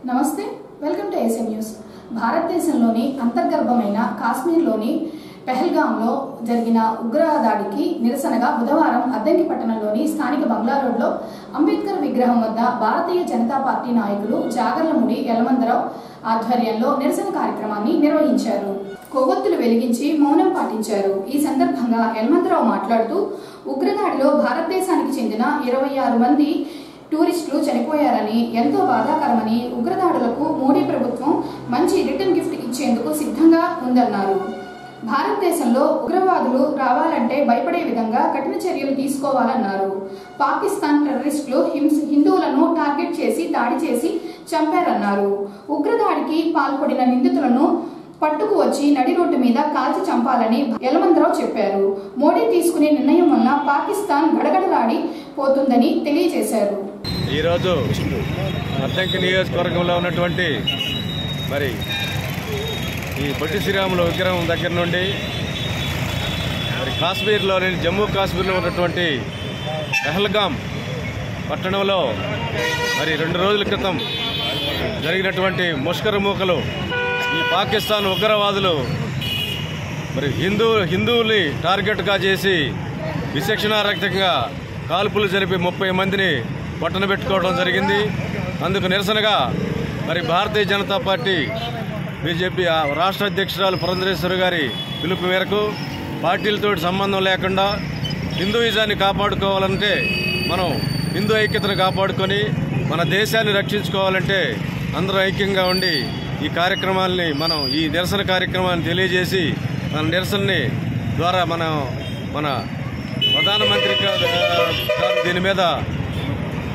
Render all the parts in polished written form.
నమస్తే, welcome to AC news. భారతదేశంలోని అంతర్గర్భమైన కాశ్మీర్లోని పెహల్గాంలో జరిగిన ఉగ్రదాడికి నిరసనగా బుధవారం అద్దంకి పట్టణంలోని స్థానిక బంగ్లా రోడ్లో అంబేద్కర్ విగ్రహం వద్ద భారతీయ జనతా పార్టీ నాయకులు జాగర్లముడి యలమందరావు ఆధ్వర్యంలో నిరసన కార్యక్రమాన్ని నిర్వహించారు. కొవ్వొత్తులు వెలిగించి మౌనం పాటించారు. ఈ సందర్భంగా యలమందరావు మాట్లాడుతూ ఉగ్రదాడిలో భారతదేశానికి చెందిన 26 మంది టూరిస్టులు చనిపోయారని, ఎంతో బాధాకరమని, ఉగ్రదాడులకు మోడీ ప్రభుత్వం మంచి రిటర్న్ గిఫ్ట్ ఇచ్చేందుకు సిద్ధంగా ఉందన్నారు. భారతదేశంలో ఉగ్రవాదులు రావాలంటే భయపడే విధంగా కఠిన చర్యలు తీసుకోవాలన్నారు. పాకిస్తాన్ టెర్రరిస్టులు హిందువులను టార్గెట్ చేసి దాడి చేసి చంపారన్నారు. ఉగ్రదాడికి పాల్పడిన నిందితులను పట్టుకు వచ్చి నడి రోడ్డు మీద కాల్చి చంపాలని యలమందరావు చెప్పారు. మోడీ తీసుకునే నిర్ణయం వల్ల పాకిస్తాన్ గడగడలాడి పోతుందని తెలియజేశారు. ఈరోజు అద్దంకి నియోజకవర్గంలో ఉన్నటువంటి మరి ఈ పొట్టి శ్రీరాములు విగ్రహం దగ్గర నుండి మరి కాశ్మీర్లోని జమ్మూ కాశ్మీర్లో ఉన్నటువంటి పెహల్గాం పట్టణంలో మరి 2 రోజుల క్రితం జరిగినటువంటి ముష్కరు మూకలు ఈ పాకిస్తాన్ ఉగ్రవాదులు మరి హిందువుల్ని టార్గెట్గా చేసి విచక్షణారహితంగా కాల్పులు జరిపి 30 మందిని పట్టణ పెట్టుకోవడం జరిగింది. అందుకు నిరసనగా మరి భారతీయ జనతా పార్టీ బీజేపీ రాష్ట్ర అధ్యక్షురాలు పురంధరేశ్వరి గారి పిలుపు మేరకు పార్టీలతో సంబంధం లేకుండా హిందూయిజాన్ని కాపాడుకోవాలంటే మనం హిందూ ఐక్యతను కాపాడుకొని మన దేశాన్ని రక్షించుకోవాలంటే అందరూ ఐక్యంగా ఉండి ఈ కార్యక్రమాల్ని మనం ఈ నిరసన కార్యక్రమాన్ని తెలియజేసి మన నిరసనని ద్వారా మన ప్రధానమంత్రి గారు దీని మీద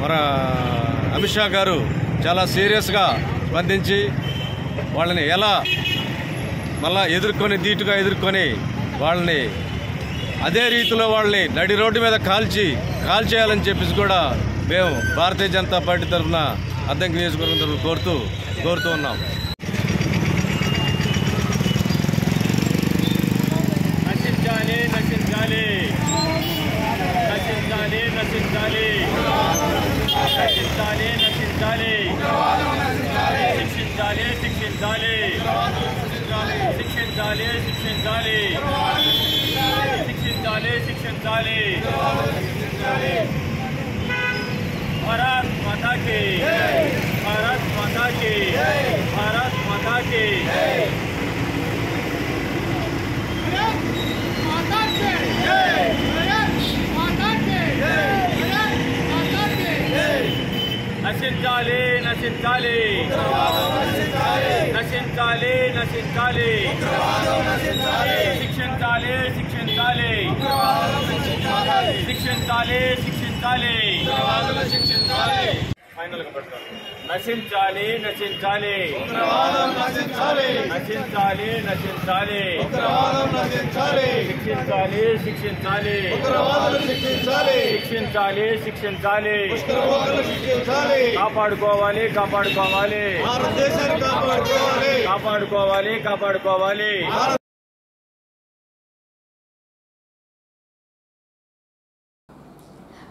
మన అమిత్ షా గారు చాలా సీరియస్గా స్పందించి వాళ్ళని ఎలా మళ్ళా ధీటుగా ఎదుర్కొని వాళ్ళని అదే రీతిలో వాళ్ళని నడి రోడ్డు మీద కాల్చేయాలని చెప్పేసి కూడా మేము భారతీయ జనతా పార్టీ తరఫున అద్దంకి నియోజకవర్గం తరఫున కోరుతూ ఉన్నాం. भारत माता की भारत माता की भारत माता की నశించాలి నశించాలి నశించాలి నశించాలి శిక్షించాలి శిక్షించాలి శిక్షించాలి శిక్షించాలి ఫైనల్ నశించాలి నశించాలి నశించాలి నశించాలి శిక్షించాలి శిక్షించాలి శిక్షించాలి శిక్షించాలి కాపాడుకోవాలి కాపాడుకోవాలి కాపాడుకోవాలి కాపాడుకోవాలి.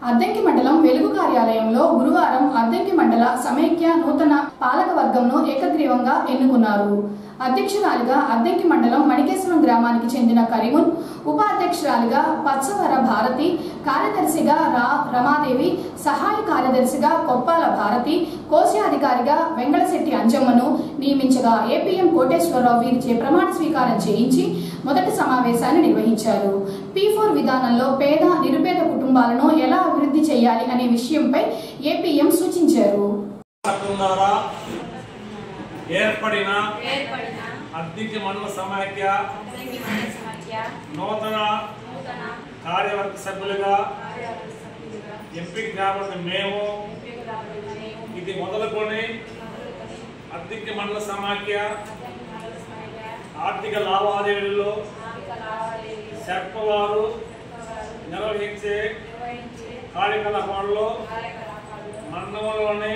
అద్దంకి మండలం వెలుగు కార్యాలయంలో గురువారం అద్దంకి మండల సమైక్య నూతన పాలకవర్గంను ఏకగ్రీవంగా ఎన్నుకున్నారు. అధ్యక్షురాలిగా అద్దంకి మండలం మణికేశ్వరం గ్రామానికి చెందిన కరీమున్, ఉపాధ్యక్షురాలిగా పచ్చవర భారతి, కార్యదర్శిగా రమాదేవి, సహాయ కార్యదర్శిగా కొప్పాల భారతి, కోశాధికారిగా వెంగళశెట్టి అంజమ్మను నియమించగా ఏపీఎం కోటేశ్వరరావు వీరిచే ప్రమాణ స్వీకారం చేయించి మొదటి సమావేశాన్ని నిర్వహించారు. P4 విధానంలో పేద నిరుపేద కుటుంబాలను ఎలా అభివృద్ధి చేయాలి అనే విషయంపై ఏపీఎం సూచించారు. ఏర్పడిన అద్దంకి మండల సమైక్య నూతన కార్యవర్గ సభ్యులుగా ఎంపిక కాబడిన మేము ఇది మొదలుకొని అద్దంకి మండల సమైక్య ఆర్థిక లావాదేవీలలో సర్పవారు నిర్వహించే కార్యకలాపాల్లో మండలంలోని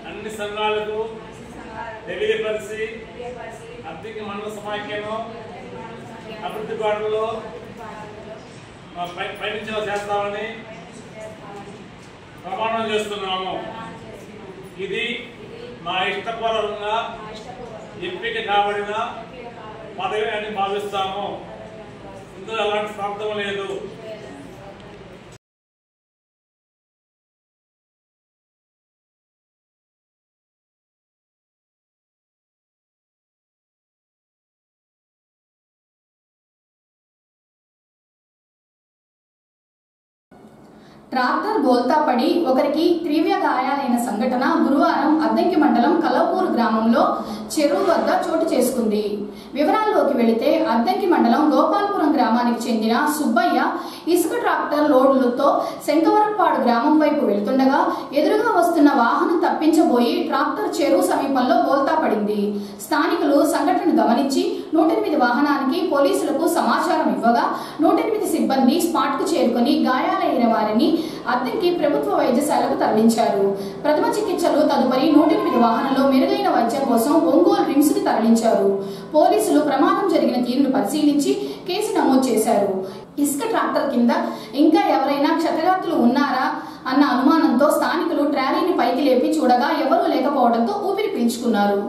అన్ని సంఘాలకు తెలియపరిచి అద్దంకి మండల సమైక్యను అభివృద్ధి బాటలో పయనించేలా చేస్తామని ప్రమాణం చేస్తున్నాము. ఇది నా ఇష్టపూర్వకంగా ఎంపిక కాబడిన పదవి అని భావిస్తాము. ఇందులో ఎలాంటి స్వార్థం లేదు. ట్రాక్టర్ బోల్తా పడి ఒకరికి తీవ్ర గాయాలైన సంఘటన గురువారం అద్దంకి మండలం కలవపూర్ గ్రామంలో చెరువు వద్ద చోటు చేసుకుంది. వివరాల్లోకి వెళితే అద్దంకి మండలం గోపాలపురం గ్రామానికి చెందిన సుబ్బయ్య ఇసుక ట్రాక్టర్ లోడ్లతో శంకవరపాడు గ్రామం వైపు వెళ్తుండగా ఎదురుగా వస్తున్న వాహనం తప్పించబోయి ట్రాక్టర్ చెరువు సమీపంలో బోల్తా పడింది. స్థానికులు సంఘటనను గమనించి 108 వాహనానికి పోలీసులకు సమాచారం ఇవ్వగా 108 సిబ్బంది స్పాట్ కు చేరుకుని గాయాలైన వారిని అద్దంకి ప్రభుత్వ వైద్యశాలకు తరలించారు. ప్రథమ చికిత్సలు తదుపరి 108 వాహనంలో మెరుగైన వైద్యం కోసం ఒంగోలు రిమ్స్ కి తరలించారు. పోలీసులు ప్రమాదం జరిగిన తీరును పరిశీలించి కేసు నమోదు చేశారు. ఇసుక ట్రాక్టర్ కింద ఇంకా ఎవరైనా క్షతగాత్రులు ఉన్నారా అన్న అనుమానంతో స్థానికులు ట్రాలీని పైకి లేపి చూడగా ఎవరూ లేకపోవడంతో ఊపిరి పీల్చుకున్నారు.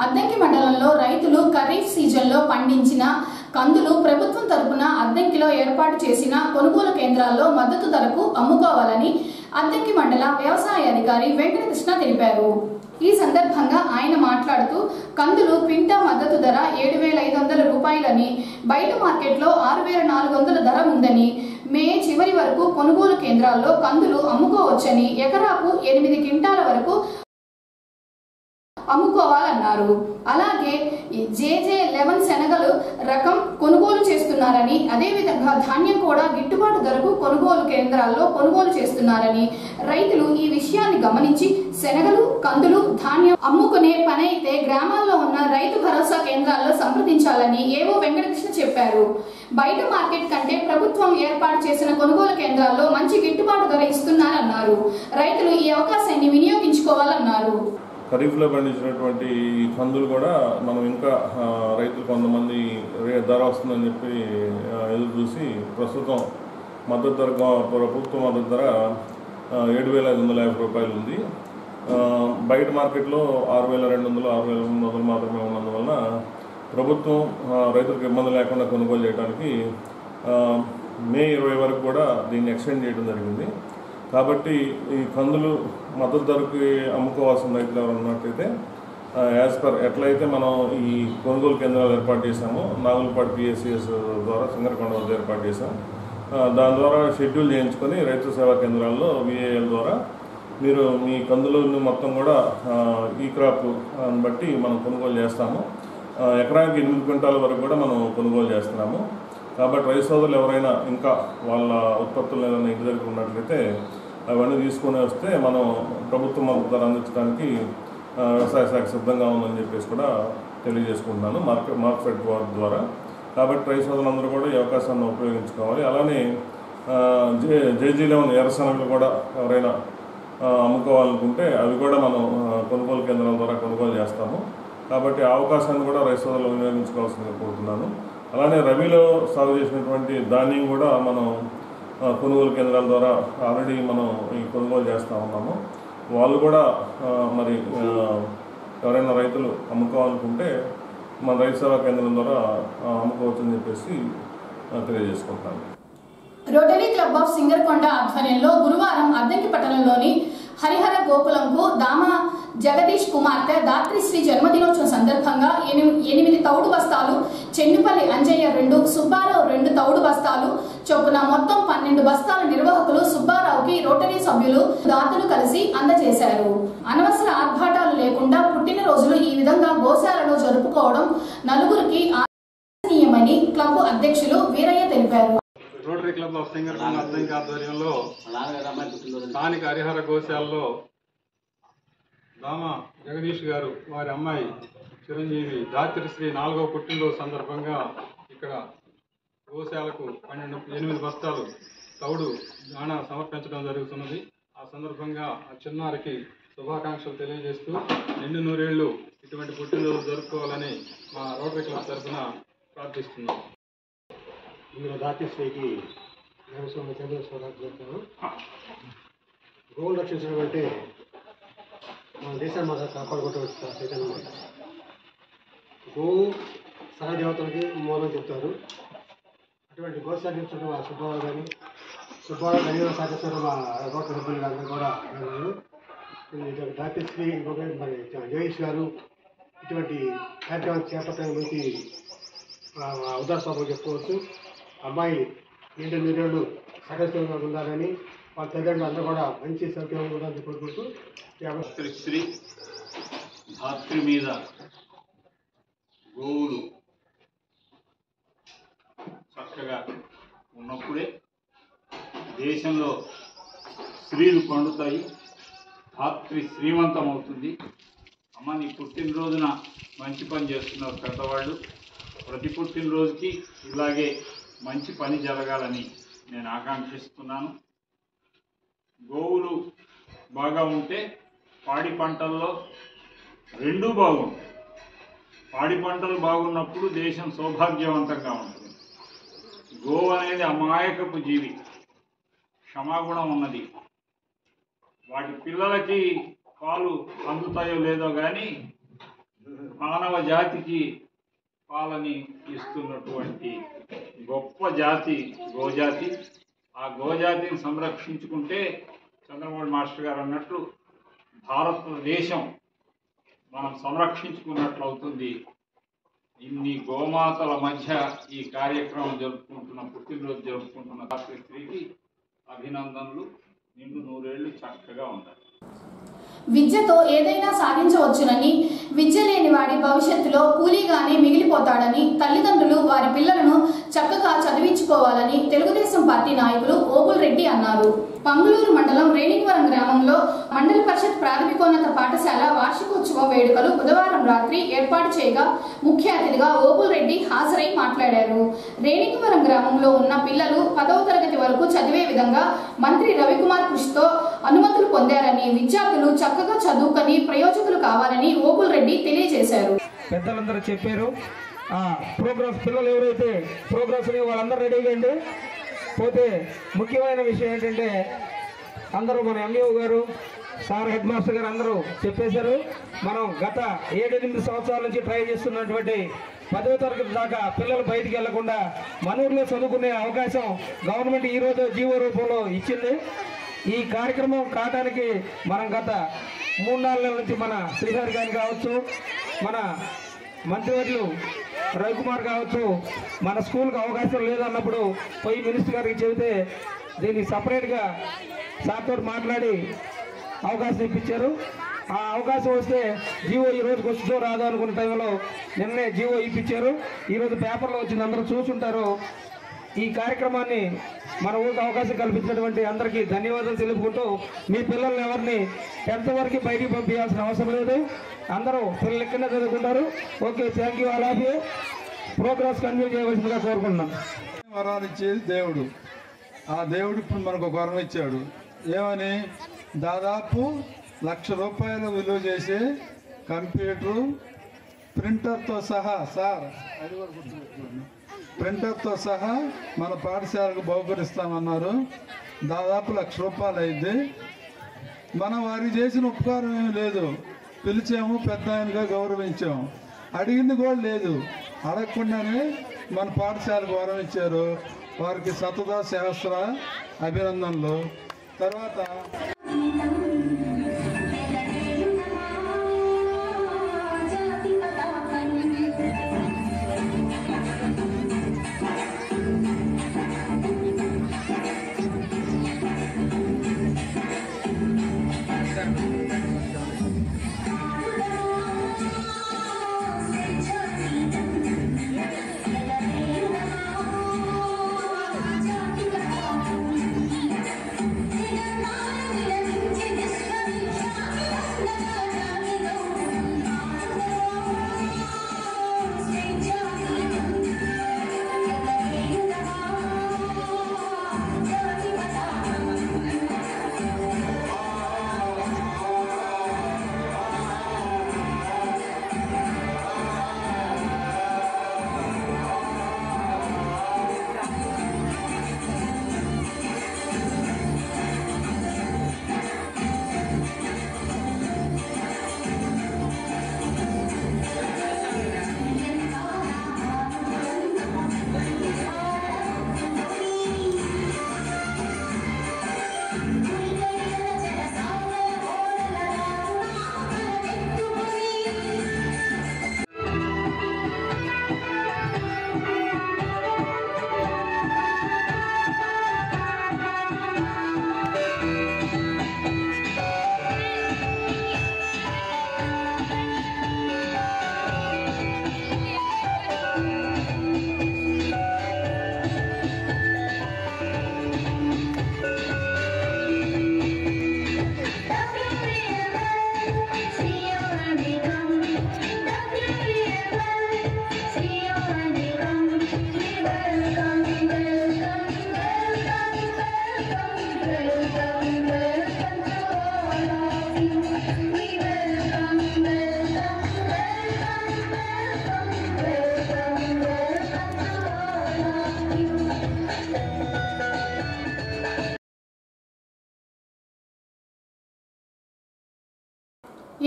అద్దంకి మండలంలో రైతులు ఖరీఫ్ సీజన్లో పండించిన కందులు ప్రభుత్వం తరపున అద్దంకిలో ఏర్పాటు చేసిన కొనుగోలు కేంద్రాల్లో మద్దతు ధరకు అమ్ముకోవాలని అద్దంకి మండల వ్యవసాయ అధికారి వెంకటకృష్ణ తెలిపారు. ఈ సందర్భంగా ఆయన మాట్లాడుతూ కందులు క్వింటా మద్దతు ధర 7,500 రూపాయలని, బయట మార్కెట్లో 6,400 ధర ఉందని, మే చివరి వరకు కొనుగోలు కేంద్రాల్లో కందులు అమ్ముకోవచ్చని, ఎకరాకు 8 క్వింటాల వరకు అమ్ముకోవాలన్నారు. అలాగే JJ11 శనగలు రకం కొనుగోలు చేస్తున్నారని, అదేవిధంగా ధాన్యం కూడా గిట్టుబాటు ధరకు కొనుగోలు కేంద్రాల్లో కొనుగోలు చేస్తున్నారని, రైతులు ఈ విషయాన్ని గమనించి శనగలు, కందులు, ధాన్యం అమ్ముకునే పని అయితే గ్రామాల్లో ఉన్న రైతు భరోసా కేంద్రాల్లో సంప్రదించాలని ఏవో వెంకటకృష్ణ చెప్పారు. బయట మార్కెట్ కంటే ప్రభుత్వం ఏర్పాటు చేసిన కొనుగోలు కేంద్రాల్లో మంచి గిట్టుబాటు ధర ఇస్తున్నారన్నారు. రైతులు ఈ అవకాశాన్ని వినియోగించుకోవాలన్నారు. ఖరీఫ్లో పండించినటువంటి కందులు కూడా మనం ఇంకా రైతులు కొంతమంది ధర వస్తుందని చెప్పి ఎదురు చూసి ప్రస్తుతం మద్దతు ధర, ప్రభుత్వ మద్దతు ధర 7,550 రూపాయలు ఉంది. బయట మార్కెట్లో 6,200, 6,300 మాత్రమే ఉన్నందువలన ప్రభుత్వం రైతులకు ఇబ్బంది లేకుండా కొనుగోలు చేయడానికి మే 20 వరకు కూడా దీన్ని ఎక్స్టెండ్ చేయడం జరిగింది. కాబట్టి ఈ కందులు మద్దతు ధరకి అమ్ముకోవాల్సిన రైతులు ఎవరు ఉన్నట్టయితే యాజ్ పర్ ఎట్లయితే మనం ఈ కొనుగోలు కేంద్రాలు ఏర్పాటు చేశామో, నాగులపాడు PSCS ద్వారా సింగరకొండ వద్ద ఏర్పాటు చేశాం. దాని ద్వారా షెడ్యూల్ చేయించుకొని రైతు సేవా కేంద్రాల్లో VAL ద్వారా మీరు మీ కందులను మొత్తం కూడా ఈ క్రాప్ బట్టి మనం కొనుగోలు చేస్తాము. ఎకరానికి 8 క్వింటాల వరకు కూడా మనం కొనుగోలు చేస్తున్నాము. కాబట్టి రైతు సోదరులు ఎవరైనా ఇంకా వాళ్ళ ఉత్పత్తులు ఏదైనా ఇంటి దగ్గర ఉన్నట్లయితే అవన్నీ తీసుకొని వస్తే మనం ప్రభుత్వం మద్దతు ధర అందించడానికి వ్యవసాయ శాఖ సిద్ధంగా ఉందని చెప్పేసి కూడా తెలియజేసుకుంటున్నాను మార్కెట్ ద్వారా. కాబట్టి రైతు సోదరులందరూ కూడా ఈ అవకాశాన్ని ఉపయోగించుకోవాలి. అలానే JG11 ఎర్రశనగలు కూడా ఎవరైనా అమ్ముకోవాలనుకుంటే అవి కూడా మనం కొనుగోలు కేంద్రాల ద్వారా కొనుగోలు చేస్తాము. కాబట్టి ఆ అవకాశాన్ని కూడా రైతు సోదరులు వినియోగించుకోవాల్సిందిగా కోరుతున్నాను. అలానే రబీలో సాగు చేసినటువంటి ధాన్యం కూడా మనం కొనుగోలు కేంద్రాల ద్వారా ఆల్రెడీ మనం ఈ కొనుగోలు చేస్తూ ఉన్నాము. వాళ్ళు కూడా మరి ఎవరైనా రైతులు అమ్ముకోవాలనుకుంటే మన రైతు సేవా కేంద్రం ద్వారా అమ్ముకోవచ్చని చెప్పేసి తెలియజేసుకుంటాను. రోటరీ క్లబ్ ఆఫ్ సింగర్కొండ ఆధ్వర్యంలో గురువారం అద్దంకి పట్టణంలోని హరిహర గోకులంకు దామ జగదీష్ కుమార్తె దాత్రిశ్రీ జన్మదినోత్సవం సందర్భంగా 8 తౌడు బస్తాలు, చెన్నుపల్లి అంజయ్య 2, సుబ్బారావు 2 తౌడు బస్తాలు చొప్పున మొత్తం 12 బస్తాల నిర్వాహకులు సుబ్బారావుకి రోటరీ సభ్యులు దాతలు కలిసి అందజేశారు. అనవసర ఆర్భాటాలు లేకుండా పుట్టినరోజులు ఈ విధంగా గోశాలలో జరుపుకోవడం నలుగురికి ఆశనీయమని క్లబ్ అధ్యక్షులు వీరయ్య తెలిపారు. Rotary club of Singarakonda Addanki ఆధ్వర్యంలో స్థానిక హరిహర గోశాలలో దామ జగదీష్ గారు వారి అమ్మాయి చిరంజీవి దాత్రిశ్రీ 4వ పుట్టినరోజు సందర్భంగా ఇక్కడ గోశాలకు 8 బస్తాలు తౌడు దాణా సమర్పించడం జరుగుతున్నది. ఆ సందర్భంగా ఆ చిన్నారికి శుభాకాంక్షలు తెలియజేస్తూ నిండు నూరేళ్లు ఇటువంటి పుట్టినరోజు జరుపుకోవాలని మా రోటరీ క్లబ్ తరఫున ప్రార్థిస్తున్నాం. ఇందులో దాత్రిశ్రీకి చెప్తాను. గోవులు రక్షించడం అంటే మన దేశాన్ని మాత్రం కాపాడుకోవటం చైతన్యం. గోవు సహదేవతలకి మూలం చెప్తారు. అటువంటి గోశాఖించడం ఆ సుబ్బారావు కానీ ధన్యవాద సాధించడం మా రోటరీ సభ్యులు గారు కూడా దాత్రిశ్రీ మరి జగదీష్ గారు ఇటువంటి కార్యక్రమాన్ని చేపట్టడం గురించి ఉదాహరణ చెప్పుకోవచ్చు. అమ్మాయి నిండు నూరేళ్ళు సకస్యంగా ఉండాలని వాళ్ళ తల్లిదండ్రులు అందరూ కూడా మంచి సౌకర్యంగా ఉండాలని కోరుకుంటూ శ్రీ ధాత్రి మీద గోవులు చక్కగా ఉన్నప్పుడే దేశంలో స్త్రీలు పండుతాయి, ధాత్రి శ్రీమంతం అవుతుంది. అమ్మ నీ పుట్టినరోజున మంచి పని చేస్తున్నారు పెద్దవాళ్ళు. ప్రతి పుట్టినరోజుకి ఇలాగే మంచి పని జరగాలని నేను ఆకాంక్షిస్తున్నాను. గోవులు బాగా ఉంటే పాడి పంటల్లో రెండూ బాగుంటాయి. పాడి పంటలు బాగున్నప్పుడు దేశం సౌభాగ్యవంతంగా ఉంటుంది. గోవు అనేది అమాయకపు జీవి, క్షమాగుణం ఉన్నది. వాటి పిల్లలకి పాలు అందుతాయో లేదో కానీ మానవ జాతికి పాలని ఇస్తున్నటువంటి గొప్ప జాతి గోజాతి. ఆ గోజాతిని సంరక్షించుకుంటే చంద్రబాబు మాస్టర్ గారు అన్నట్లు భారతదేశం మనం సంరక్షించుకున్నట్లు అవుతుంది. ఇన్ని గోమాతల మధ్య ఈ కార్యక్రమం పుట్టినరోజు జరుపుకుంటున్న దాత్రి స్త్రీకి అభినందనలు. నిండు నూరేళ్లు చక్కగా ఉండాలి. విద్యతో ఏదైనా సాధించవచ్చునని, విద్య లేని వాడి భవిష్యత్తులో కూలీగానే మిగిలిపోతాడని తల్లిదండ్రులు వారి పిల్లలను చక్కగా చదివించుకోవాలని తెలుగుదేశం పార్టీ నాయకులు ఓబుల్ రెడ్డి అన్నారు. పంగులూరు మండలం రేణివరం గ్రామంలో మండల పరిషత్ ప్రాథమికోన్నత పాఠశాల వార్షికోత్సవం వేడుకలు బుధవారం రాత్రి ఏర్పాటు చేయగా ముఖ్య అతిథిగా ఓబుల్ రెడ్డి హాజరై మాట్లాడారు. రేణివరం గ్రామంలో ఉన్న పిల్లలు 10వ తరగతి వరకు చదివే విధంగా మంత్రి రవికుమార్ కృషితో అనుమతులు పొందారని, విద్యార్థులు చక్కగా చదువుకొని ప్రయోజకులు కావాలని ఓబుల్ రెడ్డి తెలియజేశారు. పెద్దలందరూ చెప్పారు. ప్రోగ్రామ్స్ పిల్లలు ఎవరైతే ప్రోగ్రామ్స్ వాళ్ళందరూ రెడీగా అండి. పోతే ముఖ్యమైన విషయం ఏంటంటే అందరూ మన ఎంఈఓ గారు, సార్, హెడ్ మాస్టర్ గారు అందరూ చెప్పేశారు. మనం గత 7-8 సంవత్సరాల నుంచి ట్రై చేస్తున్నటువంటి 10వ తరగతి దాకా పిల్లలు బయటికి వెళ్లకుండా మన ఊర్లో చదువుకునే అవకాశం గవర్నమెంట్ ఈరోజు జీవో రూపంలో ఇచ్చింది. ఈ కార్యక్రమం కావడానికి మనం గత 3-4 నెలల నుంచి మన శ్రీహరి గారు కావచ్చు, మన మంత్రివర్యులు రవికుమార్ కావచ్చు, మన స్కూల్కి అవకాశం లేదన్నప్పుడు పోయి మినిస్టర్ గారికి చెబితే దీన్ని సపరేట్గా సార్తో మాట్లాడి అవకాశం ఇప్పించారు. ఆ అవకాశం వస్తే జీవో ఈ రోజుకి వస్తుందో రాదో అనుకున్న టైంలో నిన్నే జీవో ఇప్పించారు. ఈరోజు పేపర్లో వచ్చింది, అందరూ చూసుంటారు. ఈ కార్యక్రమాన్ని మన ఊరికి అవకాశం కల్పించినటువంటి అందరికీ ధన్యవాదాలు తెలుపుకుంటూ మీ పిల్లల్ని ఎవరిని 10th వరకు బయటికి పంపించాల్సిన అవసరం లేదు. అందరూ పిల్లలు ఎక్కడనే చదువుకుంటారు. Okay, thank you. All of you. Progress continue చేయవలసిందిగా కోరుకుంటున్నాం. వరాలు ఇచ్చేది దేవుడు. ఆ దేవుడు ఇప్పుడు మనకు ఒక వరం ఇచ్చాడు. ఏమని? దాదాపు ₹1,00,000 విలువ చేసే కంప్యూటరు, ప్రింటర్తో సహా, సార్ అది కూడా గుర్తుపెట్టుకోండి, ప్రింటర్తో సహా మన పాఠశాలకు బహుకరిస్తామన్నారు. దాదాపు ₹1,00,000 అయింది. మనం వారికి చేసిన ఉపకారం ఏమీ లేదు. పిలిచాము, పెద్ద ఆయనగా గౌరవించాము, అడిగింది కూడా లేదు. అడగకుండానే మన పాఠశాలకు వరం ఇచ్చారు. వారికి శతదా సహస్ర అభినందనలు. తర్వాత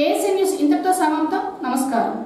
ఏఎస్ఎన్ న్యూస్ ఇంతటితో సమాప్తం. నమస్కారం.